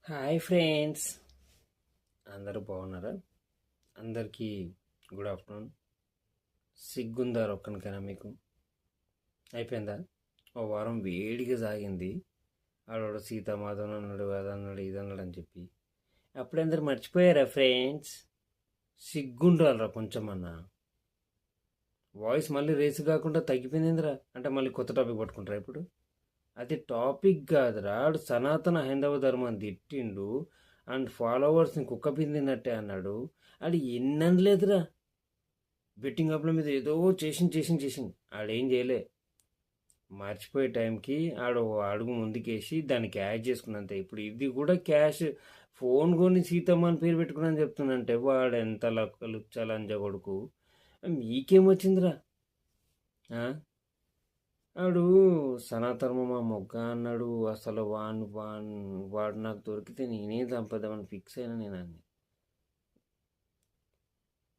Hi friends, అందరూ బాగున్నారా? అందరికీ గుడ్ ఆఫ్టర్నూన్. సిగ్గుందా ఒక్కనికైనా మీకు? అయిపోయిందా? ఓ వారం వేడిగా సాగింది. ఆడవాడు సీతామాధవన్ అన్నాడు, అదన్నాడు, ఇదన్నాడు అని చెప్పి అప్పుడే అందరు మర్చిపోయారా ఫ్రెండ్స్? సిగ్గుండాలరా కొంచెమన్నా. వాయిస్ మళ్ళీ రేసు కాకుండా తగ్గిపోయిందిరా అంటే మళ్ళీ కొత్త టాపిక్ పట్టుకుంటారా ఇప్పుడు? అది టాపిక్ కాదురా. ఆడు సనాతన హైందవ ధర్మాన్ని తిట్టిండు అండ్ ఫాలోవర్స్ని కుక్క పిందినట్టే అన్నాడు. ఆడు ఎన్ననలేదురా. బెట్టింగ్ యాప్ల మీద ఏదో చేసింది ఆడేం చేయలే. మర్చిపోయే టైంకి ఆడు ఓ అడుగు ముందుకేసి దాన్ని క్యాష్ చేసుకున్నంతే. ఇప్పుడు ఇది కూడా క్యాష్. ఫోన్ కొని సీతమ్మ అని పేరు పెట్టుకున్నాను చెప్తున్నంటే వాడు ఎంత లుచ్చలంజ కొడుకు. మీకేమొచ్చిందిరా? ఆడు సనాతనము మా మొగ్గ అన్నాడు. అసలు వాడు నాకు దొరికితే నేనే చంపేద్దామని ఫిక్స్ అయినా నేను అన్ని.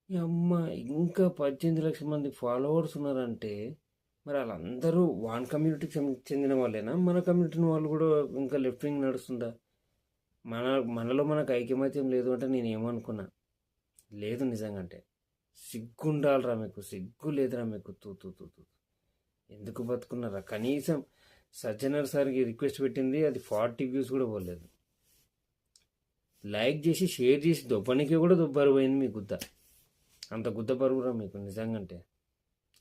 ఈ అమ్మ, ఇంకా 18 లక్షల మంది ఫాలోవర్స్ ఉన్నారంటే మరి వాళ్ళందరూ వాన్ కమ్యూనిటీకి చెందిన వాళ్ళేనా? మన కమ్యూనిటీ వాళ్ళు కూడా ఇంకా లెఫ్ట్ వింగ్ నడుస్తుందా? మన మనలో మనకు ఐకమత్యం లేదు అంటే నేను ఏమనుకున్నా లేదు నిజంగా. అంటే సిగ్గుండాలరా మీకు? సిగ్గు లేదురా మీకు? తూ తూ తూ తూ. ఎందుకు బతుకున్నారా? కనీసం సజ్జనర్ సార్కి రిక్వెస్ట్ పెట్టింది, అది 40 వ్యూస్ కూడా పోలేదు. లైక్ చేసి షేర్ చేసి దొబ్బనికి కూడా దొబ్బరు పోయింది మీ గుద్ద. అంత గుద్ద పరుగురా మీకు నిజంగా. అంటే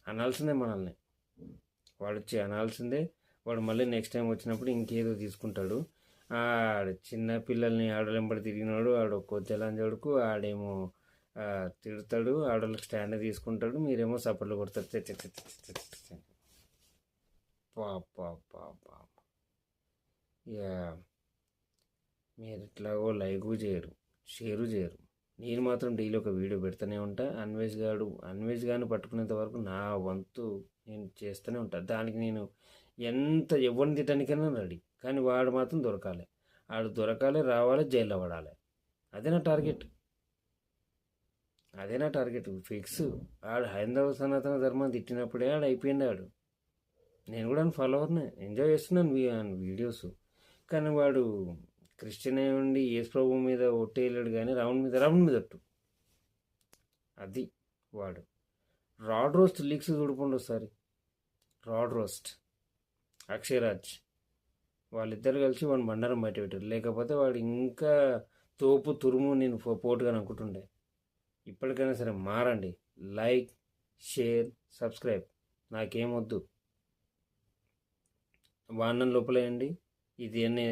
అనాల్సిందే మనల్ని. వాడు వచ్చి అనాల్సిందే. వాడు మళ్ళీ నెక్స్ట్ టైం వచ్చినప్పుడు ఇంకేదో తీసుకుంటాడు. ఆడు చిన్న పిల్లల్ని ఆడలెంబడి తిరిగినాడు. ఆడు కొద్దిలంజడుకు ఆడేమో తిడతాడు, ఆడోళ్ళకి స్టాండ్ తీసుకుంటాడు, మీరేమో సపోర్ట్లు కొడతారు. పాప ఇక మీరు ఇట్లాగో లైక్ చేయరు, షేరు చేయరు. నేను మాత్రం డైలీ ఒక వీడియో పెడుతూనే ఉంటా. అన్వేష్ గాను పట్టుకునేంత వరకు నా వంతు నేను చేస్తూనే ఉంటాను. దానికి నేను ఎంత ఎవరిని తిట్టడానికైనా రెడీ. కానీ వాడు మాత్రం దొరకాలి. ఆడు దొరకాలి, రావాలి, జైల్లో పడాలి. అదే నా టార్గెట్. ఫిక్స్. ఆడు హైందవ సనాతన ధర్మం తిట్టినప్పుడే ఆడు అయిపోయింది. ఆడు నేను కూడా ఫాలోవర్నే, ఎంజాయ్ చేస్తున్నాను వీడియోస్. కానీ వాడు క్రిస్టియన్ అయి ఉండి యేసు ప్రభు మీద ఒట్టేయలేడు, కానీ రావణ్ మీద ఒట్టు. అది వాడు. రాడ్ రోస్ట్ లీక్స్ చూడుకోండి ఒకసారి. రాడ్ రోస్ట్, అక్షయరాజ్ వాళ్ళిద్దరు కలిసి వాడు బండారం బయట పెట్టారు. లేకపోతే వాడు ఇంకా తోపు తురుము నేను పోటుగా అనుకుంటుండే. ఇప్పటికైనా సరే మారండి. Like, share, subscribe. నాకేమొద్దు. వాడిని లోపలేయండి. ఇది అన్నీ